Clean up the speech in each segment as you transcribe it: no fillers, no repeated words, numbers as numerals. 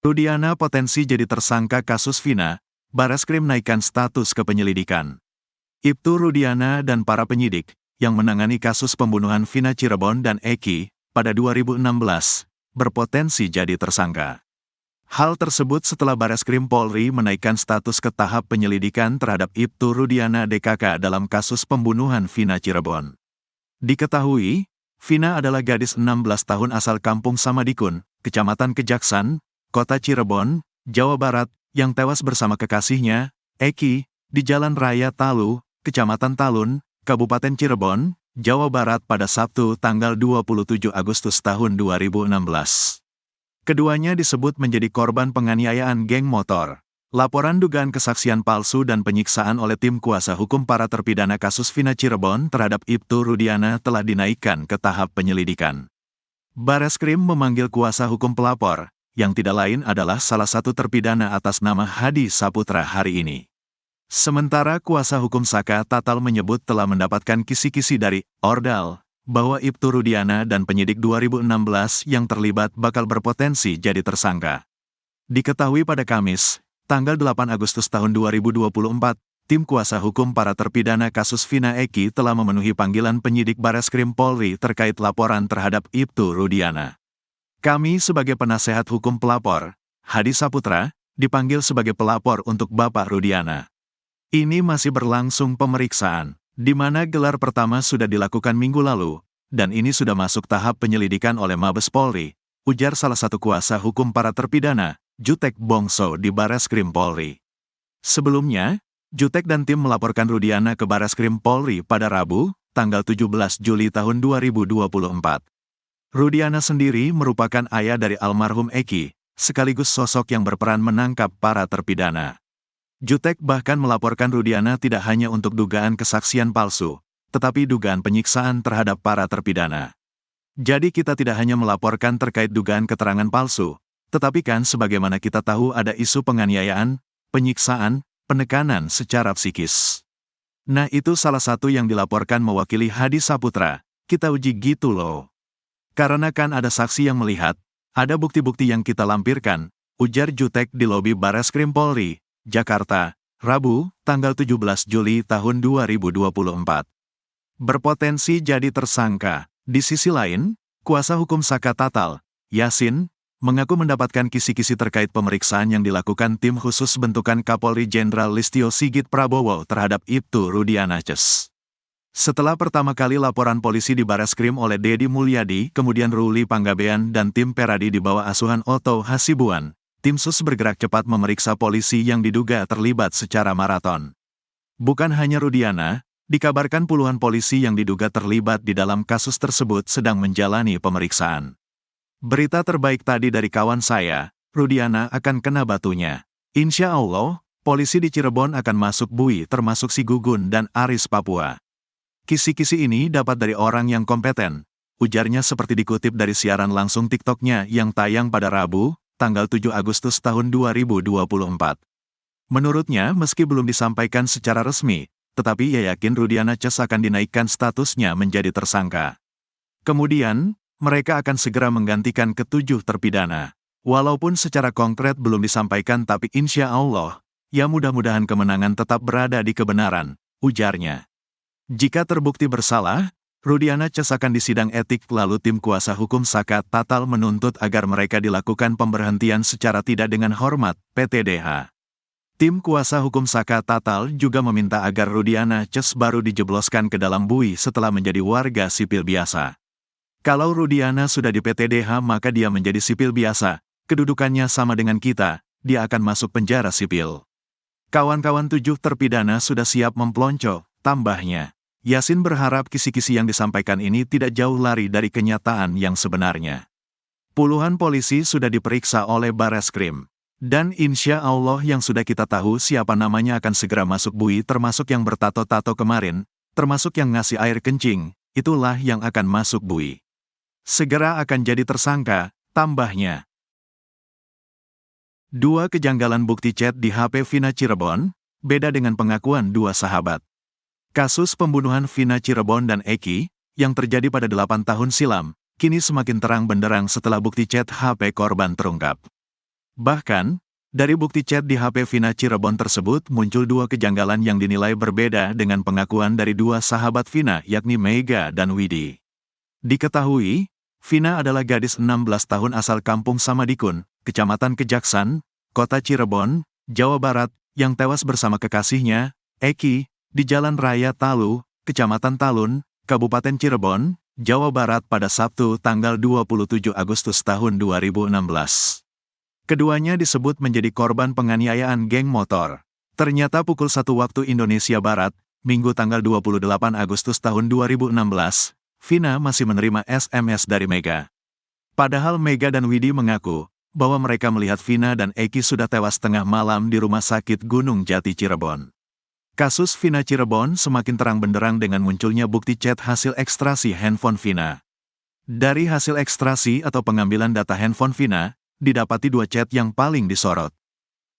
Rudiana potensi jadi tersangka kasus Vina, Bareskrim naikkan status ke penyelidikan. Ibtu Rudiana dan para penyidik, yang menangani kasus pembunuhan Vina Cirebon dan Eki, pada 2016, berpotensi jadi tersangka. Hal tersebut setelah Bareskrim Polri menaikkan status ke tahap penyelidikan terhadap Ibtu Rudiana DKK dalam kasus pembunuhan Vina Cirebon. Diketahui, Vina adalah gadis 16 tahun asal Kampung Samadikun, Kecamatan Kejaksan, Kota Cirebon, Jawa Barat, yang tewas bersama kekasihnya, Eki, di Jalan Raya Talu, Kecamatan Talun, Kabupaten Cirebon, Jawa Barat pada Sabtu tanggal 27 Agustus tahun 2016. Keduanya disebut menjadi korban penganiayaan geng motor. Laporan dugaan kesaksian palsu dan penyiksaan oleh tim kuasa hukum para terpidana kasus Vina Cirebon terhadap Ibtu Rudiana telah dinaikkan ke tahap penyelidikan. Bareskrim memanggil kuasa hukum pelapor, yang tidak lain adalah salah satu terpidana atas nama Hadi Saputra hari ini. Sementara kuasa hukum Saka Tatal menyebut telah mendapatkan kisi-kisi dari Ordal, bahwa Ibtu Rudiana dan penyidik 2016 yang terlibat bakal berpotensi jadi tersangka. Diketahui pada Kamis, tanggal 8 Agustus tahun 2024, tim kuasa hukum para terpidana kasus Vina Eki telah memenuhi panggilan penyidik Bareskrim Polri terkait laporan terhadap Ibtu Rudiana. Kami sebagai penasehat hukum pelapor, Hadi Saputra, dipanggil sebagai pelapor untuk Bapak Rudiana. Ini masih berlangsung pemeriksaan, di mana gelar pertama sudah dilakukan minggu lalu, dan ini sudah masuk tahap penyelidikan oleh Mabes Polri, ujar salah satu kuasa hukum para terpidana, Jutek Bongso di Bareskrim Polri. Sebelumnya, Jutek dan tim melaporkan Rudiana ke Bareskrim Polri pada Rabu, tanggal 17 Juli tahun 2024. Rudiana sendiri merupakan ayah dari almarhum Eki, sekaligus sosok yang berperan menangkap para terpidana. Jutek bahkan melaporkan Rudiana tidak hanya untuk dugaan kesaksian palsu, tetapi dugaan penyiksaan terhadap para terpidana. Jadi kita tidak hanya melaporkan terkait dugaan keterangan palsu, tetapi kan sebagaimana kita tahu ada isu penganiayaan, penyiksaan, penekanan secara psikis. Nah itu salah satu yang dilaporkan mewakili Hadi Saputra, kita uji gitu loh. Karena kan ada saksi yang melihat, ada bukti-bukti yang kita lampirkan, ujar Jutek di lobi Bareskrim Polri, Jakarta, Rabu, tanggal 17 Juli tahun 2024. Berpotensi jadi tersangka. Di sisi lain, kuasa hukum Saka Tatal, Yasin, mengaku mendapatkan kisi-kisi terkait pemeriksaan yang dilakukan tim khusus bentukan Kapolri Jenderal Listio Sigit Prabowo terhadap Ibtu Rudiana Ces. Setelah pertama kali laporan polisi di Bareskrim oleh Dedi Mulyadi, kemudian Ruli Panggabean dan tim Peradi di bawah asuhan Otto Hasibuan, tim sus bergerak cepat memeriksa polisi yang diduga terlibat secara maraton. Bukan hanya Rudiana, dikabarkan puluhan polisi yang diduga terlibat di dalam kasus tersebut sedang menjalani pemeriksaan. Berita terbaik tadi dari kawan saya, Rudiana akan kena batunya. Insya Allah, polisi di Cirebon akan masuk bui termasuk si Gugun dan Aris Papua. Kisi-kisi ini dapat dari orang yang kompeten, ujarnya seperti dikutip dari siaran langsung TikTok-nya yang tayang pada Rabu, tanggal 7 Agustus tahun 2024. Menurutnya, meski belum disampaikan secara resmi, tetapi ia yakin Rudiana Ces akan dinaikkan statusnya menjadi tersangka. Kemudian, mereka akan segera menggantikan ketujuh terpidana. Walaupun secara konkret belum disampaikan tapi insya Allah, ya mudah-mudahan kemenangan tetap berada di kebenaran, ujarnya. Jika terbukti bersalah, Rudiana Ces akan disidang etik lalu tim kuasa hukum Saka Tatal menuntut agar mereka dilakukan pemberhentian secara tidak dengan hormat, PTDH. Tim kuasa hukum Saka Tatal juga meminta agar Rudiana Ces baru dijebloskan ke dalam bui setelah menjadi warga sipil biasa. Kalau Rudiana sudah di PTDH maka dia menjadi sipil biasa, kedudukannya sama dengan kita, dia akan masuk penjara sipil. Kawan-kawan tujuh terpidana sudah siap memplonco, tambahnya. Yasin berharap kisi-kisi yang disampaikan ini tidak jauh lari dari kenyataan yang sebenarnya. Puluhan polisi sudah diperiksa oleh Bareskrim. Dan insya Allah yang sudah kita tahu siapa namanya akan segera masuk bui termasuk yang bertato-tato kemarin, termasuk yang ngasih air kencing, itulah yang akan masuk bui. Segera akan jadi tersangka, tambahnya. Dua kejanggalan bukti chat di HP Vina Cirebon, beda dengan pengakuan dua sahabat. Kasus pembunuhan Vina Cirebon dan Eki, yang terjadi pada 8 tahun silam, kini semakin terang benderang setelah bukti chat HP korban terungkap. Bahkan, dari bukti chat di HP Vina Cirebon tersebut muncul dua kejanggalan yang dinilai berbeda dengan pengakuan dari dua sahabat Vina yakni Mega dan Widi. Diketahui, Vina adalah gadis 16 tahun asal kampung Samadikun, Kecamatan Kejaksan, Kota Cirebon, Jawa Barat, yang tewas bersama kekasihnya, Eki, di Jalan Raya Talu, Kecamatan Talun, Kabupaten Cirebon, Jawa Barat pada Sabtu tanggal 27 Agustus tahun 2016. Keduanya disebut menjadi korban penganiayaan geng motor. Ternyata pukul 1 waktu Indonesia Barat, Minggu tanggal 28 Agustus tahun 2016, Vina masih menerima SMS dari Mega. Padahal Mega dan Widi mengaku bahwa mereka melihat Vina dan Eki sudah tewas tengah malam di Rumah Sakit Gunung Jati Cirebon. Kasus Vina Cirebon semakin terang benderang dengan munculnya bukti chat hasil ekstrasi handphone Vina. Dari hasil ekstrasi atau pengambilan data handphone Vina, didapati dua chat yang paling disorot.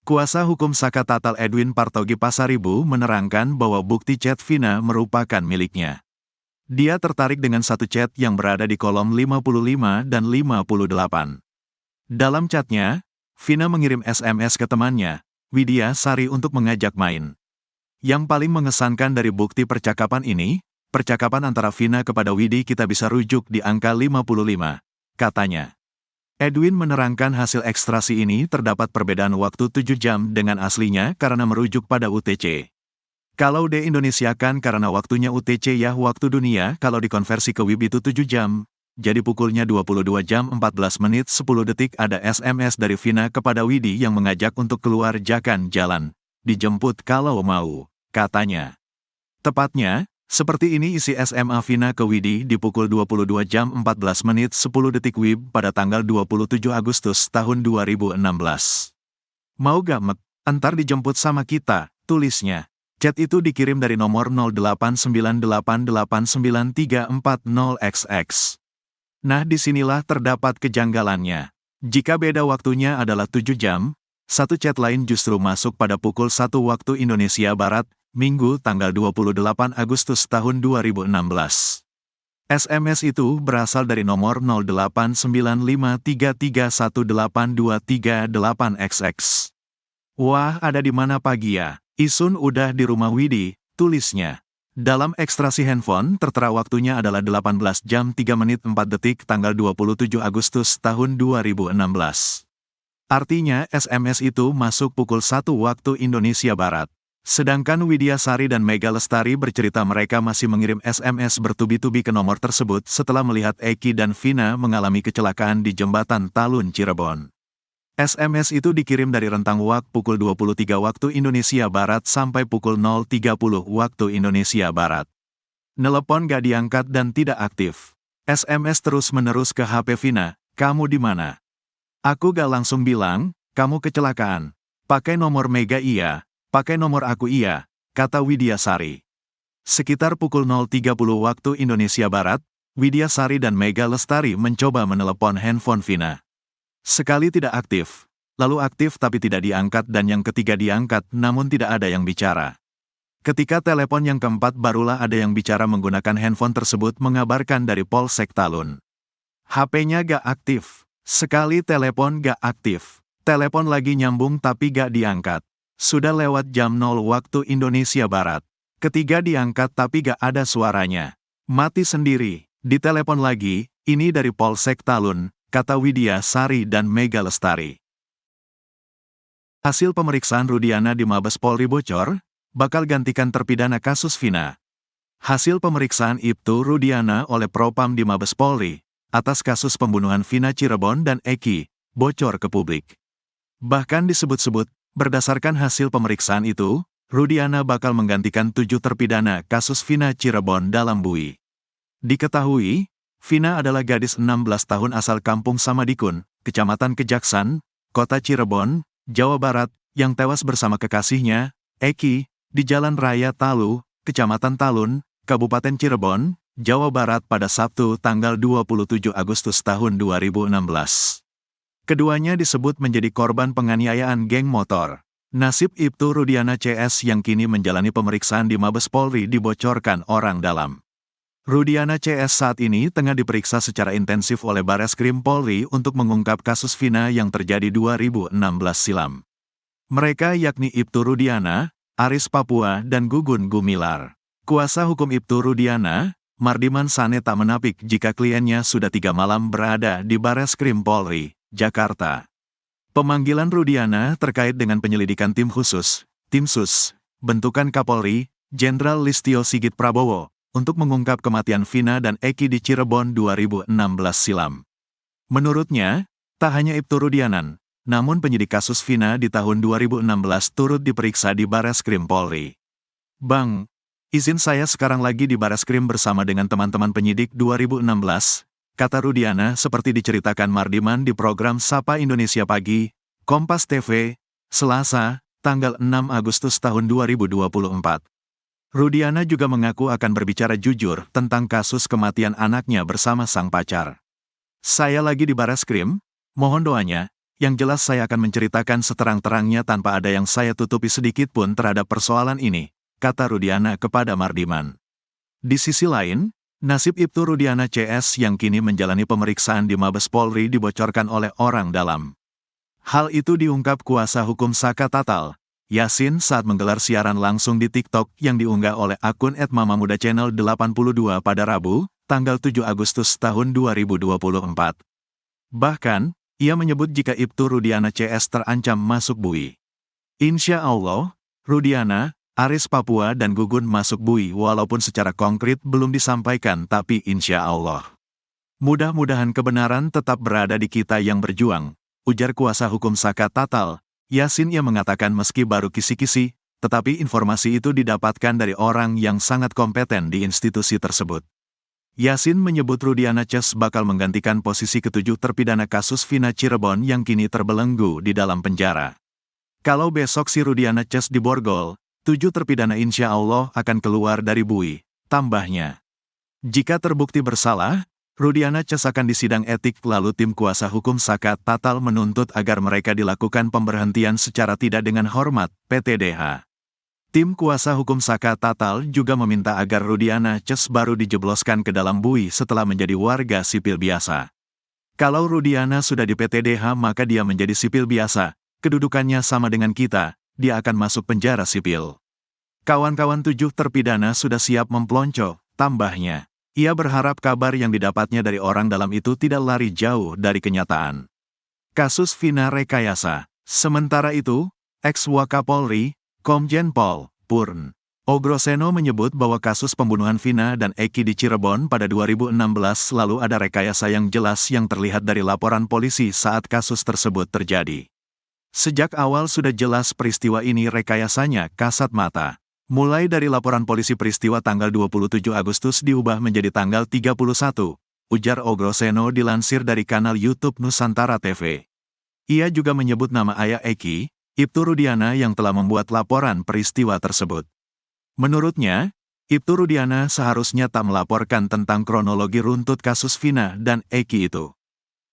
Kuasa hukum Saka Tatal Edwin Partogi Pasaribu menerangkan bahwa bukti chat Vina merupakan miliknya. Dia tertarik dengan satu chat yang berada di kolom 55 dan 58. Dalam chatnya, Vina mengirim SMS ke temannya, Widya Sari untuk mengajak main. Yang paling mengesankan dari bukti percakapan ini, percakapan antara Vina kepada Widi kita bisa rujuk di angka 55, katanya. Edwin menerangkan hasil ekstrasi ini terdapat perbedaan waktu 7 jam dengan aslinya karena merujuk pada UTC. Kalau di-Indonesiakan karena waktunya UTC ya waktu dunia, kalau dikonversi ke WIB itu 7 jam, jadi pukulnya 22 jam 14 menit 10 detik ada SMS dari Vina kepada Widi yang mengajak untuk keluar jalan, dijemput kalau mau, katanya. Tepatnya, seperti ini isi SMA Vina ke Widi di pukul 22 jam 14 menit 10 detik WIB pada tanggal 27 Agustus tahun 2016. Mau gak Mek, antar dijemput sama kita, tulisnya. Chat itu dikirim dari nomor 0898893940XX. Nah disinilah terdapat kejanggalannya. Jika beda waktunya adalah 7 jam, satu chat lain justru masuk pada pukul 1 waktu Indonesia Barat, Minggu tanggal 28 Agustus tahun 2016. SMS itu berasal dari nomor 089533182338XX. Wah, ada di mana pagi ya? Isun udah di rumah Widi, tulisnya. Dalam ekstrasi handphone, tertera waktunya adalah 18 jam 3 menit 4 detik tanggal 27 Agustus tahun 2016. Artinya SMS itu masuk pukul 1 waktu Indonesia Barat. Sedangkan Widya Sari dan Mega Lestari bercerita mereka masih mengirim SMS bertubi-tubi ke nomor tersebut setelah melihat Eki dan Vina mengalami kecelakaan di Jembatan Talun Cirebon. SMS itu dikirim dari rentang waktu pukul 23 waktu Indonesia Barat sampai pukul 0.30 waktu Indonesia Barat. Nelepon gak diangkat dan tidak aktif. SMS terus-menerus ke HP Vina, kamu di mana? Aku gak langsung bilang, kamu kecelakaan. Pakai nomor Mega iya. Pakai nomor aku iya, kata Widya Sari. Sekitar pukul 0.30 waktu Indonesia Barat, Widya Sari dan Mega Lestari mencoba menelepon handphone Vina. Sekali tidak aktif, lalu aktif tapi tidak diangkat dan yang ketiga diangkat namun tidak ada yang bicara. Ketika telepon yang keempat barulah ada yang bicara menggunakan handphone tersebut mengabarkan dari Polsek Talun. HP-nya gak aktif, sekali telepon gak aktif, telepon lagi nyambung tapi gak diangkat. Sudah lewat jam 0 waktu Indonesia Barat. Ketiga diangkat tapi gak ada suaranya. Mati sendiri. Ditelepon lagi, ini dari Polsek Talun, kata Widya Sari dan Mega Lestari. Hasil pemeriksaan Rudiana di Mabes Polri bocor, bakal gantikan terpidana kasus Vina. Hasil pemeriksaan Ibtu Rudiana oleh Propam di Mabes Polri, atas kasus pembunuhan Vina Cirebon dan Eki, bocor ke publik. Bahkan disebut-sebut, berdasarkan hasil pemeriksaan itu, Rudiana bakal menggantikan 7 terpidana kasus Vina Cirebon dalam BUI. Diketahui, Vina adalah gadis 16 tahun asal kampung Samadikun, Kecamatan Kejaksan, Kota Cirebon, Jawa Barat, yang tewas bersama kekasihnya, Eki, di Jalan Raya Talu, Kecamatan Talun, Kabupaten Cirebon, Jawa Barat pada Sabtu tanggal 27 Agustus tahun 2016. Keduanya disebut menjadi korban penganiayaan geng motor. Nasib Ibtu Rudiana CS yang kini menjalani pemeriksaan di Mabes Polri dibocorkan orang dalam. Rudiana CS saat ini tengah diperiksa secara intensif oleh Bareskrim Polri untuk mengungkap kasus Vina yang terjadi 2016 silam. Mereka yakni Ibtu Rudiana, Aris Papua, dan Gugun Gumilar. Kuasa hukum Ibtu Rudiana, Mardiman Sane tak menapik jika kliennya sudah 3 malam berada di Bareskrim Polri, Jakarta. Pemanggilan Rudiana terkait dengan penyelidikan tim khusus, Tim Sus, bentukan Kapolri, Jenderal Listio Sigit Prabowo, untuk mengungkap kematian Vina dan Eki di Cirebon 2016 silam. Menurutnya, tak hanya Ibtu Rudianan, namun penyidik kasus Vina di tahun 2016 turut diperiksa di Bareskrim Polri. Bang, izin saya sekarang lagi di Bareskrim bersama dengan teman-teman penyidik 2016, kata Rudiana seperti diceritakan Mardiman di program Sapa Indonesia Pagi, Kompas TV, Selasa, tanggal 6 Agustus tahun 2024. Rudiana juga mengaku akan berbicara jujur tentang kasus kematian anaknya bersama sang pacar. Saya lagi di Bareskrim, mohon doanya, yang jelas saya akan menceritakan seterang-terangnya tanpa ada yang saya tutupi sedikit pun terhadap persoalan ini, kata Rudiana kepada Mardiman. Di sisi lain, nasib Ibtu Rudiana CS yang kini menjalani pemeriksaan di Mabes Polri dibocorkan oleh orang dalam. Hal itu diungkap kuasa hukum Saka Tatal, Yasin saat menggelar siaran langsung di TikTok yang diunggah oleh akun @mamamuda_channel82 pada Rabu, tanggal 7 Agustus tahun 2024. Bahkan, ia menyebut jika Ibtu Rudiana CS terancam masuk bui. Insya Allah, Rudiana, Aris Papua dan Gugun masuk bui walaupun secara konkret belum disampaikan tapi insya Allah. Mudah-mudahan kebenaran tetap berada di kita yang berjuang, ujar kuasa hukum Saka Tatal, Yasin. Ia mengatakan meski baru kisi-kisi, tetapi informasi itu didapatkan dari orang yang sangat kompeten di institusi tersebut. Yasin menyebut Rudiana CS bakal menggantikan posisi ketujuh terpidana kasus Vina Cirebon yang kini terbelenggu di dalam penjara. Kalau besok si Rudiana CS diborgol, 7 terpidana insya Allah akan keluar dari bui, tambahnya. Jika terbukti bersalah, Rudiana CS akan disidang etik lalu tim kuasa hukum Saka Tatal menuntut agar mereka dilakukan pemberhentian secara tidak dengan hormat, PTDH. Tim kuasa hukum Saka Tatal juga meminta agar Rudiana CS baru dijebloskan ke dalam bui setelah menjadi warga sipil biasa. Kalau Rudiana sudah di PTDH maka dia menjadi sipil biasa, kedudukannya sama dengan kita, dia akan masuk penjara sipil. Kawan-kawan 7 terpidana sudah siap mempelonco, tambahnya. Ia berharap kabar yang didapatnya dari orang dalam itu tidak lari jauh dari kenyataan. Kasus Vina rekayasa. Sementara itu, ex-Wakapolri, Komjen Pol Purn Ogroseno menyebut bahwa kasus pembunuhan Vina dan Eki di Cirebon pada 2016 lalu ada rekayasa yang jelas yang terlihat dari laporan polisi saat kasus tersebut terjadi. Sejak awal sudah jelas peristiwa ini rekayasanya kasat mata. Mulai dari laporan polisi peristiwa tanggal 27 Agustus diubah menjadi tanggal 31, ujar Ogroseno dilansir dari kanal YouTube Nusantara TV. Ia juga menyebut nama ayah Eki, Ibtu Rudiana yang telah membuat laporan peristiwa tersebut. Menurutnya, Ibtu Rudiana seharusnya tak melaporkan tentang kronologi runtut kasus Vina dan Eki itu.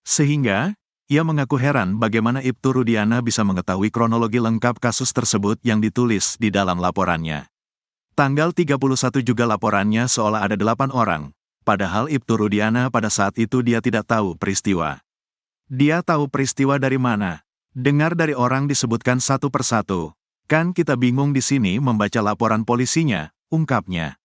Sehingga, ia mengaku heran bagaimana Ibtu Rudiana bisa mengetahui kronologi lengkap kasus tersebut yang ditulis di dalam laporannya. Tanggal 31 juga laporannya seolah ada 8 orang, padahal Ibtu Rudiana pada saat itu dia tidak tahu peristiwa. Dia tahu peristiwa dari mana? Dengar dari orang disebutkan satu persatu. Kan kita bingung di sini membaca laporan polisinya, ungkapnya.